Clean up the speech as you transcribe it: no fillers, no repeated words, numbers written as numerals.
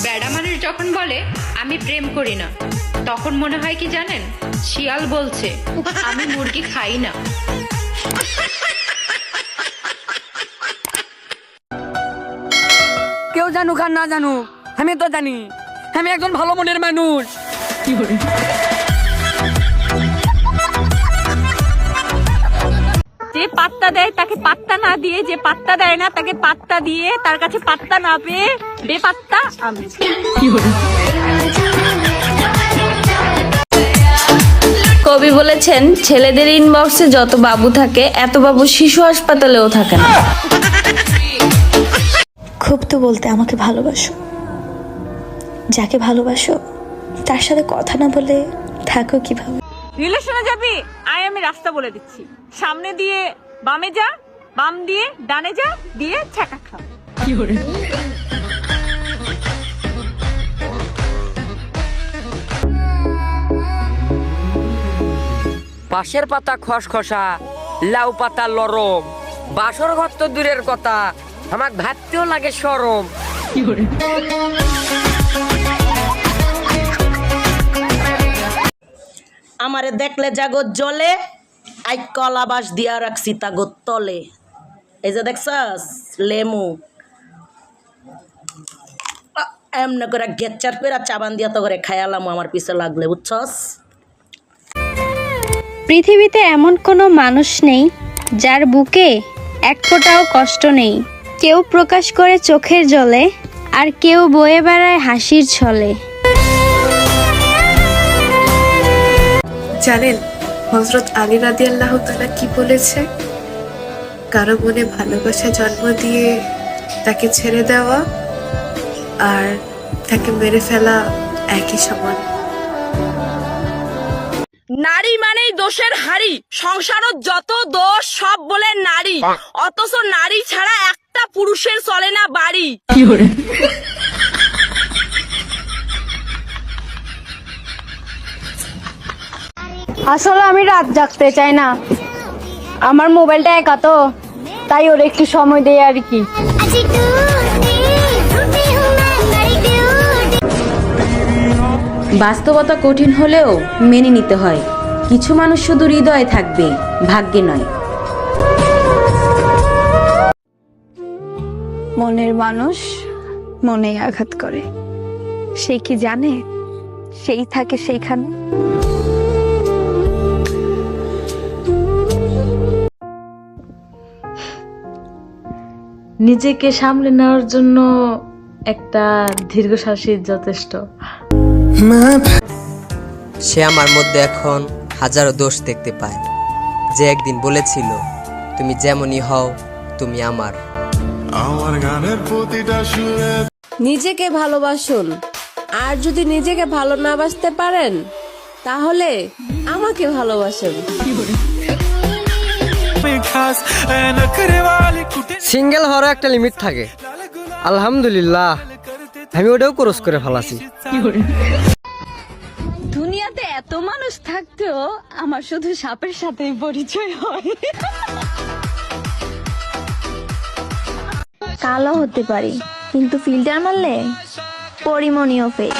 বেড়া মানুষ যখন বলে আমি প্রেম করি না, তখন মনে হয় কি জানেন, শিয়াল বলছে আমি মুরগি খাই না। কেউ জানুক আর না জানুক, আমি তো জানি আমি একজন ভালো মনের মানুষ। যে পাত্তা দেয় তাকে পাত্তা না দিয়ে, যে পাত্তা দেয় না তাকে পাত্তা দিয়ে, তার কাছে পাত্তা না পেয়ে বেপাত্তা আমি। কবি বলেছেন, ছেলেদের ইনবক্সে যত বাবু থাকে এত বাবু শিশু হাসপাতালেও থাকে না। খুব তো বলতে আমাকে ভালোবাসো, যাকে ভালোবাসো তার সাথে কথা না বলে থাকো কিভাবে? রিলেশনে যাবি, আমি রাস্তা বলে দিচ্ছি, সামনে দিয়ে বামে যা, বাম দিয়ে ডানে যা, দিয়ে ছ্যাঁকা খা। পাশের পাতা খসখসা, লাউ পাতা লরম, বাসর ঘর তো দূরের কথা, আমার ভাবতেও লাগে শরম। আমারে দেখলে জাগত জলে, আই কলা বাস দিয়া রাখছি তাগত তলে। এই যে দেখছস লেমু এমন করে গেচ্চার করে চাবান দিয়া তো করে খায়ালাম, আমার পিছে লাগলে, বুঝছস? পৃথিবীতে এমন কোনো মানুষ নেই যার বুকে এক ফোঁটাও কষ্ট নেই। কেউ প্রকাশ করে চোখের জলে, আর কেউ বয়ে বেড়ায় হাসির ছলে। জানেন হযরত আলী রাদিয়াল্লাহু তাআলা কি বলেছে? কারো মনে ভালোবাসা জন্ম দিয়ে তাকে ছেড়ে দেওয়া আর তাকে মেরে ফেলা একই সমান। নারী মানেই দোষের হাড়ি, সংসারত যত দোষ সব বলে নারী, অথচ নারী ছাড়া একটা পুরুষের চলে না বাড়ি। আসলে আমি রাত জাগতে চাই না, আমার মোবাইলটা একা তো, তাই ওর একটু সময় দেয় আর কি। বাস্তবতা কঠিন হলেও মেনে নিতে হয়। কিছু মানুষ শুধু হৃদয়ে থাকবে, ভাগ্যে নয়। মনের মানুষ মনে আঘাত করে, সে কি জানে সেই থাকে সেইখানে। নিজেকে সামলে নেওয়ার জন্য একটা দীর্ঘশ্বাসই যথেষ্ট। সে আমার মধ্যে এখন হাজারো দোষ দেখতে পায়, যে একদিন বলেছিল তুমি যেমনই হও তুমি আমার। নিজেকে ভালোবাসুন, আর যদি নিজেকে ভালো না বাসতে পারেন তাহলে আমাকে ভালোবাসুন। সিঙ্গেল হওয়ার একটা লিমিট থাকে, আলহামদুলিল্লাহ আমি ওটাও ক্রস করে ফেলাছি। দুনিয়াতে এত মানুষ থাকতেও আমার শুধু সাপের সাথেই পরিচয় হয়। কালো হতে পারি, কিন্তু ফিল্টার মারলে পরিমণীয় ফেক।